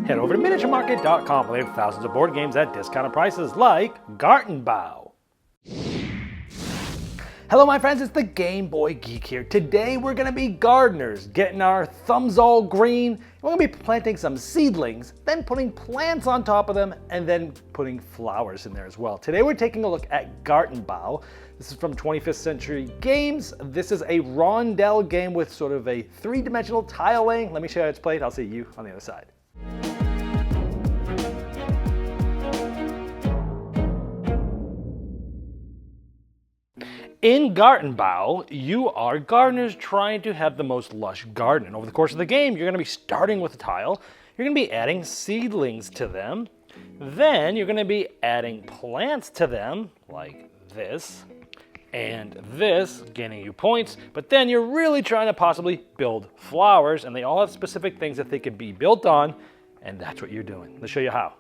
Head over to miniaturemarket.com where they have thousands of board games at discounted prices like Gartenbau. Hello my friends, it's the Game Boy Geek here. Today we're going to be gardeners, getting our thumbs all green. We're going to be planting some seedlings, then putting plants on top of them, and then putting flowers in there as well. Today we're taking a look at Gartenbau. This is from 25th Century Games. This is a Rondel game with sort of a three-dimensional tile laying. Let me show you how it's played. I'll see you on the other side. In Gartenbau, you are gardeners trying to have the most lush garden. And over the course of the game, you're going to be starting with a tile. You're going to be adding seedlings to them. Then you're going to be adding plants to them, like this and this, gaining you points. But then you're really trying to possibly build flowers, and they all have specific things that they can be built on, and that's what you're doing. Let's show you how.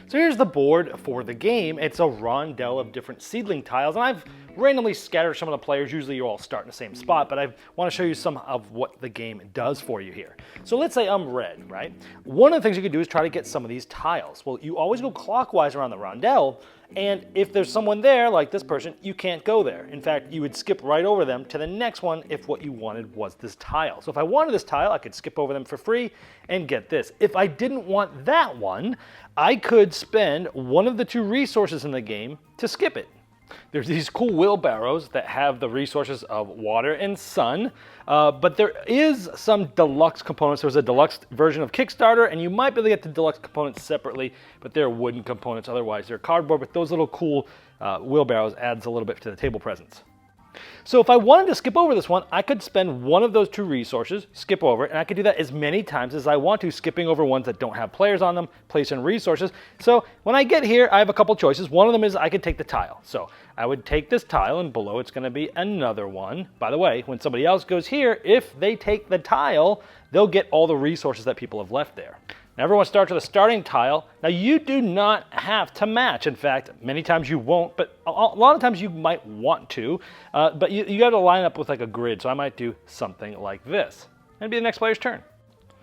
So here's the board for the game. It's a rondel of different seedling tiles, and I've randomly scattered some of the players. Usually you all start in the same spot, but I want to show you some of what the game does for you here. So let's say I'm red, right? One of the things you could do is try to get some of these tiles. Well, you always go clockwise around the rondel, and if there's someone there, like this person, you can't go there. In fact, you would skip right over them to the next one if what you wanted was this tile. So if I wanted this tile, I could skip over them for free and get this. If I didn't want that one, I could spend one of the two resources in the game to skip it. There's these cool wheelbarrows that have the resources of water and sun, but there is some deluxe components. There's a deluxe version of Kickstarter, and you might be able to get the deluxe components separately, but they're wooden components. Otherwise, they're cardboard, but those little cool wheelbarrows adds a little bit to the table presence. So if I wanted to skip over this one, I could spend one of those two resources, skip over it, and I could do that as many times as I want to, skipping over ones that don't have players on them, place in resources. So when I get here, I have a couple choices. One of them is I could take the tile. So I would take this tile, and below it's going to be another one. By the way, when somebody else goes here, if they take the tile, they'll get all the resources that people have left there. Now everyone starts with a starting tile. Now you do not have to match. In fact, many times you won't, but a lot of times you might want to. But you got to line up with like a grid. So I might do something like this. And it'd be the next player's turn.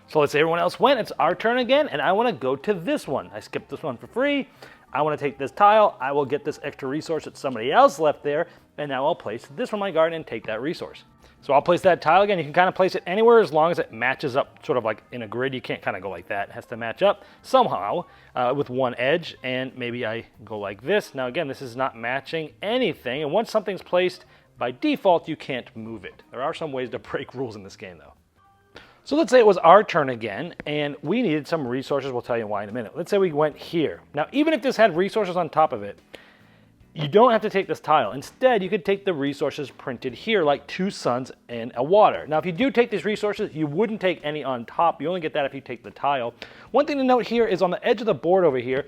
So let's say everyone else went. It's our turn again, and I want to go to this one. I skipped this one for free. I want to take this tile. I will get this extra resource that somebody else left there, and now I'll place this one in my garden and take that resource. So I'll place that tile again. You can kind of place it anywhere as long as it matches up sort of like in a grid. You can't kind of go like that. It has to match up somehow with one edge, and maybe I go like this. Now again, this is not matching anything, and once something's placed, by default, you can't move it. There are some ways to break rules in this game though. So let's say it was our turn again, and we needed some resources. We'll tell you why in a minute. Let's say we went here. Now, even if this had resources on top of it, you don't have to take this tile. Instead, you could take the resources printed here, like 2 suns and a water. Now, if you do take these resources, you wouldn't take any on top. You only get that if you take the tile. One thing to note here is on the edge of the board over here,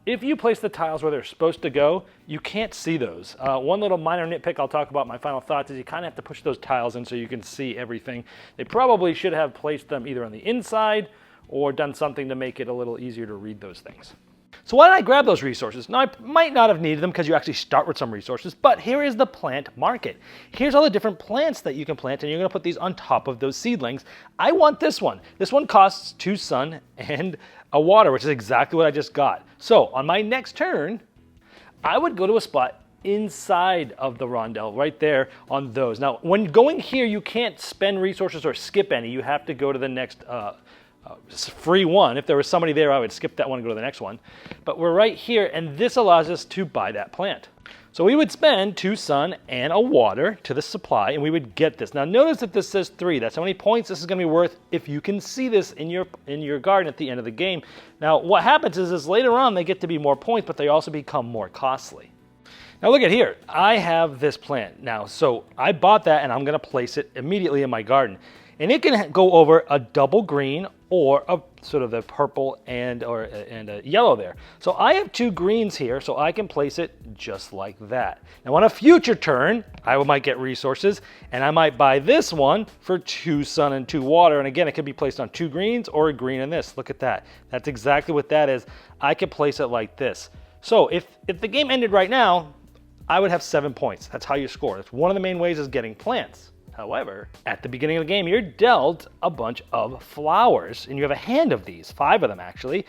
if you place the tiles where they're supposed to go, you can't see those. One little minor nitpick I'll talk about in my final thoughts is you kind of have to push those tiles in so you can see everything. They probably should have placed them either on the inside or done something to make it a little easier to read those things. So why did I grab those resources? Now, I might not have needed them because you actually start with some resources, but here is the plant market. Here's all the different plants that you can plant, and you're going to put these on top of those seedlings. I want this one. This one costs 2 sun and a water, which is exactly what I just got. So on my next turn, I would go to a spot inside of the rondel, right there on those. Now, when going here, you can't spend resources or skip any. You have to go to the next free one. If there was somebody there, I would skip that one and go to the next one. But we're right here, and this allows us to buy that plant. So we would spend 2 sun and a water to the supply, and we would get this. Now notice that this says 3. That's how many points this is going to be worth if you can see this in your garden at the end of the game. Now what happens is later on they get to be more points, but they also become more costly. Now look at here. I have this plant now, so I bought that, and I'm going to place it immediately in my garden. And it can go over a double green or a sort of a purple and a yellow there. So I have 2 greens here, so I can place it just like that. Now on a future turn, I might get resources, and I might buy this one for 2 sun and 2 water. And again, it could be placed on 2 greens or a green and this. Look at that. That's exactly what that is. I could place it like this. So if the game ended right now, I would have 7 points. That's how you score. That's one of the main ways is getting plants. However, at the beginning of the game, you're dealt a bunch of flowers, and you have a hand of these, 5 of them actually.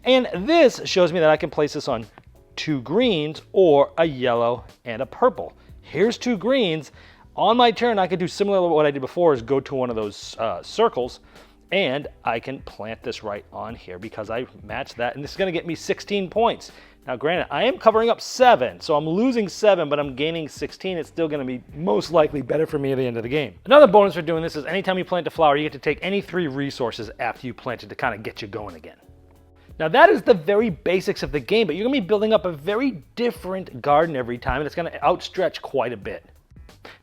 And this shows me that I can place this on 2 greens or a yellow and a purple. Here's 2 greens. On my turn, I could do similar to what I did before, is go to one of those circles, and I can plant this right on here because I matched that, and this is going to get me 16 points. Now, granted, I am covering up 7, so I'm losing 7, but I'm gaining 16. It's still going to be most likely better for me at the end of the game. Another bonus for doing this is anytime you plant a flower, you get to take any 3 resources after you plant it to kind of get you going again. Now, that is the very basics of the game, but you're going to be building up a very different garden every time, and it's going to outstretch quite a bit.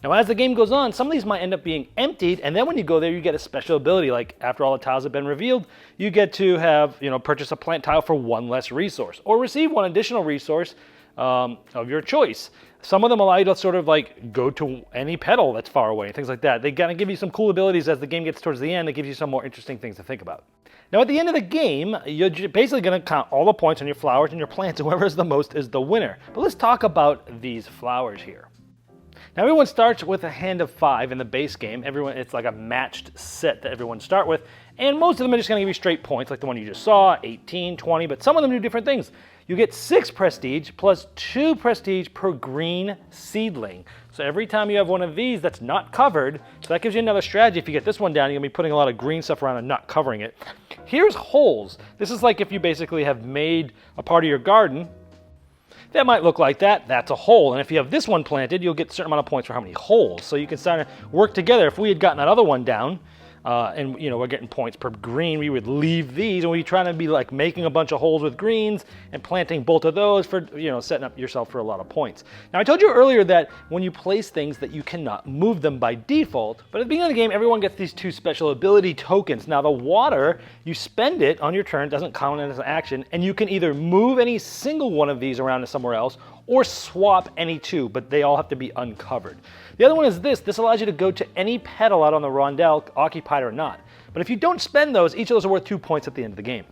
Now, as the game goes on, some of these might end up being emptied, and then when you go there, you get a special ability. Like after all the tiles have been revealed, you get to have, purchase a plant tile for 1 less resource, or receive 1 additional resource of your choice. Some of them allow you to sort of like go to any petal that's far away, things like that. They kind of give you some cool abilities as the game gets towards the end. It gives you some more interesting things to think about. Now, at the end of the game, you're basically going to count all the points on your flowers and your plants, and whoever has the most is the winner. But let's talk about these flowers here. Now, everyone starts with a hand of 5 in the base game. It's like a matched set that everyone start with, and most of them are just going to give you straight points, like the one you just saw, 18, 20, but some of them do different things. You get 6 prestige plus 2 prestige per green seedling. So every time you have one of these that's not covered, so that gives you another strategy. If you get this one down, you're going to be putting a lot of green stuff around and not covering it. Here's holes. This is like if you basically have made a part of your garden that might look like that. That's a hole. And if you have this one planted, you'll get a certain amount of points for how many holes. So you can start to work together. If we had gotten that other one down, and we're getting points per green, we would leave these, and we'd try to be like making a bunch of holes with greens and planting both of those for, setting up yourself for a lot of points. Now, I told you earlier that when you place things that you cannot move them by default, but at the beginning of the game, everyone gets these 2 special ability tokens. Now, the water, you spend it on your turn, doesn't count as an action, and you can either move any single one of these around to somewhere else or swap any 2, but they all have to be uncovered. The other one is this. This allows you to go to any petal out on the rondel, occupied or not. But if you don't spend those, each of those are worth 2 points at the end of the game.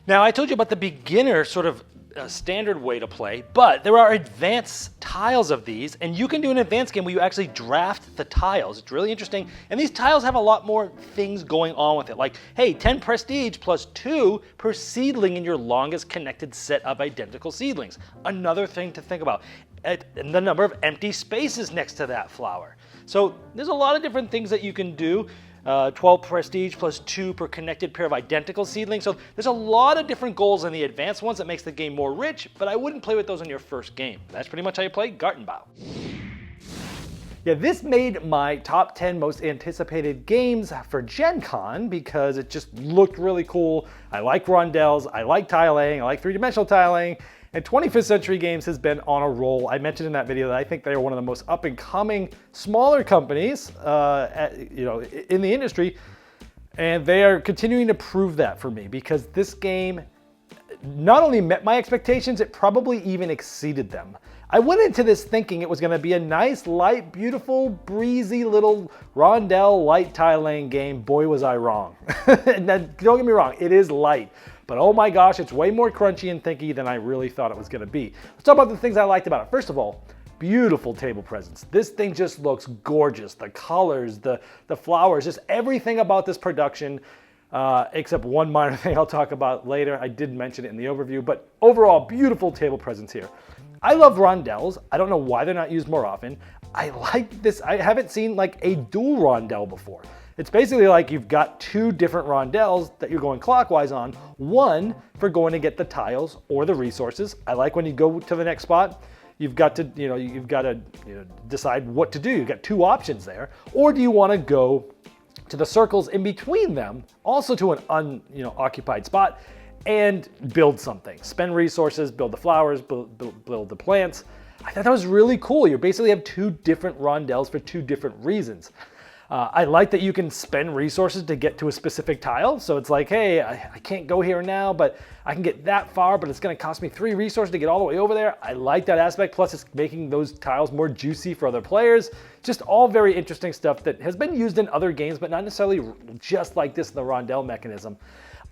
Now, I told you about the beginner sort of standard way to play, but there are advanced tiles of these, and you can do an advanced game where you actually draft the tiles. It's really interesting, and these tiles have a lot more things going on with it, like, hey, 10 prestige plus 2 per seedling in your longest connected set of identical seedlings. Another thing to think about. And the number of empty spaces next to that flower. So there's a lot of different things that you can do. 12 prestige plus 2 per connected pair of identical seedlings. So there's a lot of different goals in the advanced ones that makes the game more rich, but I wouldn't play with those in your first game. That's pretty much how you play Gartenbau. Yeah, this made my top 10 most anticipated games for Gen Con because it just looked really cool. I like rondels, I like tiling, I like three-dimensional tiling, and 25th Century Games has been on a roll. I mentioned in that video that I think they're one of the most up-and-coming smaller companies in the industry, and they are continuing to prove that for me because this game not only met my expectations, it probably even exceeded them. I went into this thinking it was going to be a nice, light, beautiful, breezy little rondel light tile laying game. Boy, was I wrong. Now, don't get me wrong, it is light. But oh my gosh, it's way more crunchy and thinky than I really thought it was going to be. Let's talk about the things I liked about it. First of all, beautiful table presence. This thing just looks gorgeous. The colors, the flowers, just everything about this production, except one minor thing I'll talk about later. I did mention it in the overview, but overall, beautiful table presence here. I love rondels. I don't know why they're not used more often. I like this. I haven't seen like a dual rondel before. It's basically like you've got 2 different rondels that you're going clockwise on, one for going to get the tiles or the resources. I like when you go to the next spot, you've got to decide what to do. You've got 2 options there. Or do you want to go to the circles in between them, also to an occupied spot, and build something, spend resources, build the flowers, build the plants. I thought that was really cool. You basically have 2 different rondels for 2 different reasons. I like that you can spend resources to get to a specific tile. So it's like, hey, I can't go here now, but I can get that far, but it's going to cost me 3 resources to get all the way over there. I like that aspect. Plus, it's making those tiles more juicy for other players. Just all very interesting stuff that has been used in other games, but not necessarily just like this in the rondel mechanism.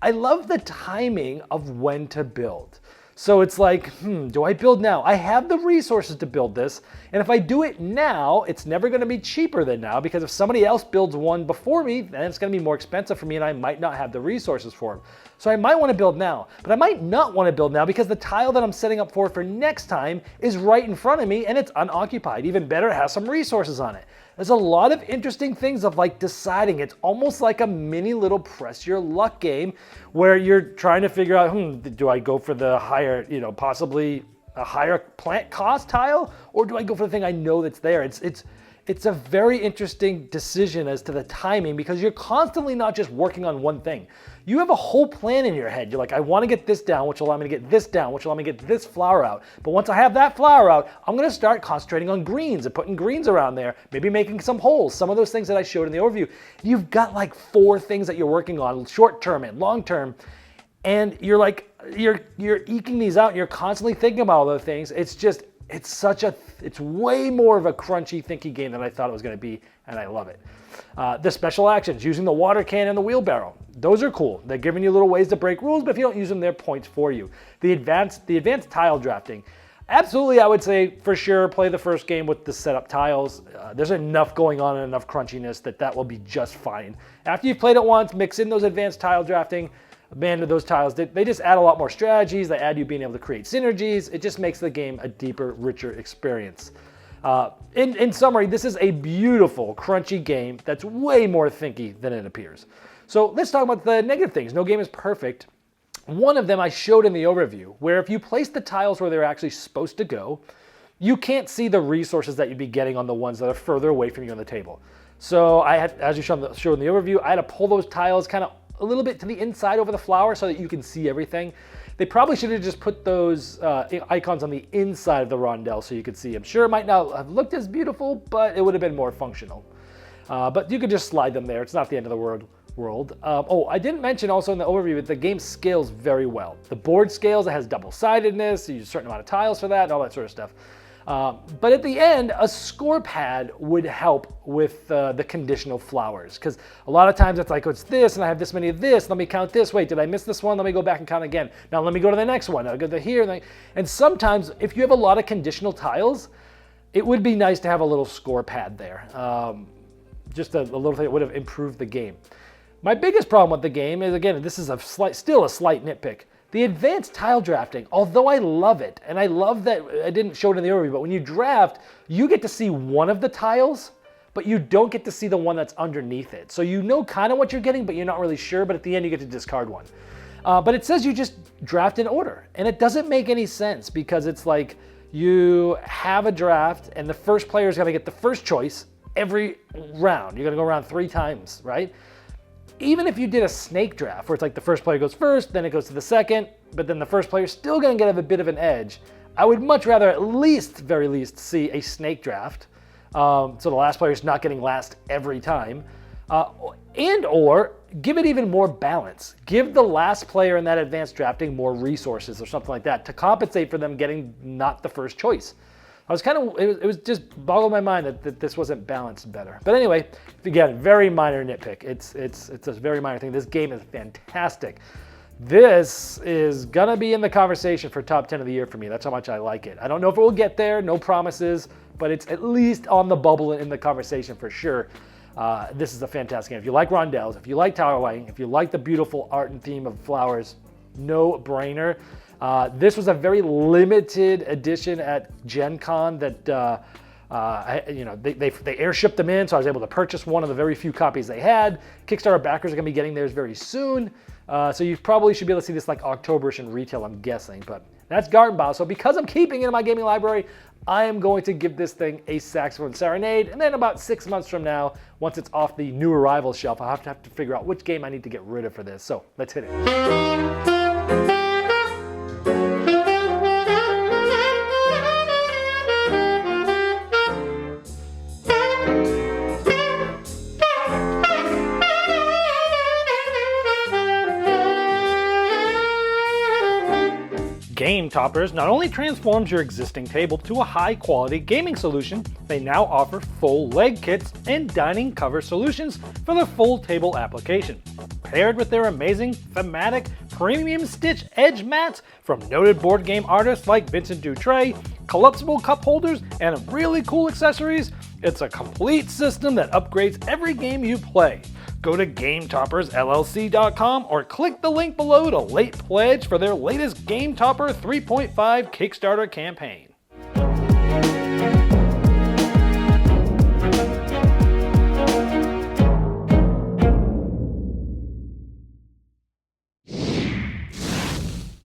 I love the timing of when to build. So it's like, do I build now? I have the resources to build this, and if I do it now, it's never going to be cheaper than now, because if somebody else builds one before me, then it's going to be more expensive for me, and I might not have the resources for them. So I might want to build now, but I might not want to build now because the tile that I'm setting up for next time is right in front of me and it's unoccupied. Even better, it has some resources on it. There's a lot of interesting things of like deciding. It's almost like a mini little press your luck game where you're trying to figure out, do I go for the higher, possibly a higher plant cost tile, or do I go for the thing I know that's there? It's a very interesting decision as to the timing, because you're constantly not just working on one thing. You have a whole plan in your head. You're like, I want to get this down, which will allow me to get this down, which will allow me to get this flower out. But once I have that flower out, I'm going to start concentrating on greens and putting greens around there, maybe making some holes, some of those things that I showed in the overview. You've got like 4 things that you're working on, short term and long term, and you're like, you're eking these out and you're constantly thinking about all those things. It's way more of a crunchy, thinky game than I thought it was going to be, and I love it. The special actions, using the water can and the wheelbarrow, those are cool. They're giving you little ways to break rules, but if you don't use them, they're points for you. The advanced tile drafting, absolutely, I would say for sure play the first game with the setup tiles. There's enough going on and enough crunchiness that will be just fine. After you've played it once, mix in those advanced tile drafting. Man, those tiles, they just add a lot more strategies. They add you being able to create synergies. It just makes the game a deeper, richer experience. In summary, this is a beautiful, crunchy game that's way more thinky than it appears. So let's talk about the negative things. No game is perfect. One of them I showed in the overview, where if you place the tiles where they're actually supposed to go, you can't see the resources that you'd be getting on the ones that are further away from you on the table. So I had, as you showed in the overview, I had to pull those tiles kind of a little bit to the inside over the flower so that you can see everything. They probably should have just put those icons on the inside of the rondel so you could see them. Sure, it might not have looked as beautiful, but it would have been more functional. But you could just slide them there. It's not the end of the world. I didn't mention also in the overview that the game scales very well. The board scales, it has double-sidedness, you use a certain amount of tiles for that, and all that sort of stuff. But at the end, a score pad would help with the conditional flowers, because a lot of times it's like, oh, it's this, and I have this many of this, let me count this, wait, did I miss this one? Let me go back and count again. Now let me go to the next one, I'll go to here, and sometimes if you have a lot of conditional tiles, it would be nice to have a little score pad there. Just a little thing that would have improved the game. My biggest problem with the game is, again, this is still a slight nitpick. The advanced tile drafting, although I love it, and I love that I didn't show it in the overview, but when you draft, you get to see one of the tiles, but you don't get to see the one that's underneath it. So you know kind of what you're getting, but you're not really sure, but at the end you get to discard one. But it says you just draft in order, and it doesn't make any sense, because it's like you have a draft, and the first player is going to get the first choice every round. You're going to go around 3 times, right? Even if you did a snake draft, where it's like the first player goes first, then it goes to the second, but then the first player is still going to get a bit of an edge, I would much rather at least, very least, see a snake draft, so the last player is not getting last every time, and or give it even more balance. Give the last player in that advanced drafting more resources or something like that to compensate for them getting not the first choice. I was it was just boggled my mind that this wasn't balanced better. But anyway, again, very minor nitpick. It's a very minor thing. This game is fantastic. This is gonna be in the conversation for top 10 of the year for me. That's how much I like it. I don't know if it will get there, no promises, but it's at least on the bubble in the conversation for sure. This is a fantastic game. If you like rondels, if you like tower lighting, if you like the beautiful art and theme of flowers, no brainer. This was a very limited edition at Gen Con that they airshipped them in, so I was able to purchase one of the very few copies they had. Kickstarter backers are going to be getting theirs very soon, so you probably should be able to see this like Octoberish in retail, I'm guessing. But that's Gartenbau. So because I'm keeping it in my gaming library, I am going to give this thing a saxophone serenade, and then about 6 months from now, once it's off the new arrival shelf, I'll have to figure out which game I need to get rid of for this. So let's hit it. Game Toppers not only transforms your existing table to a high-quality gaming solution, they now offer full leg kits and dining cover solutions for the full table application. Paired with their amazing thematic premium stitch edge mats from noted board game artists like Vincent Dutray, collapsible cup holders, and really cool accessories, it's a complete system that upgrades every game you play. Go to GameToppersLLC.com or click the link below to late pledge for their latest Game Topper 3.5 Kickstarter campaign.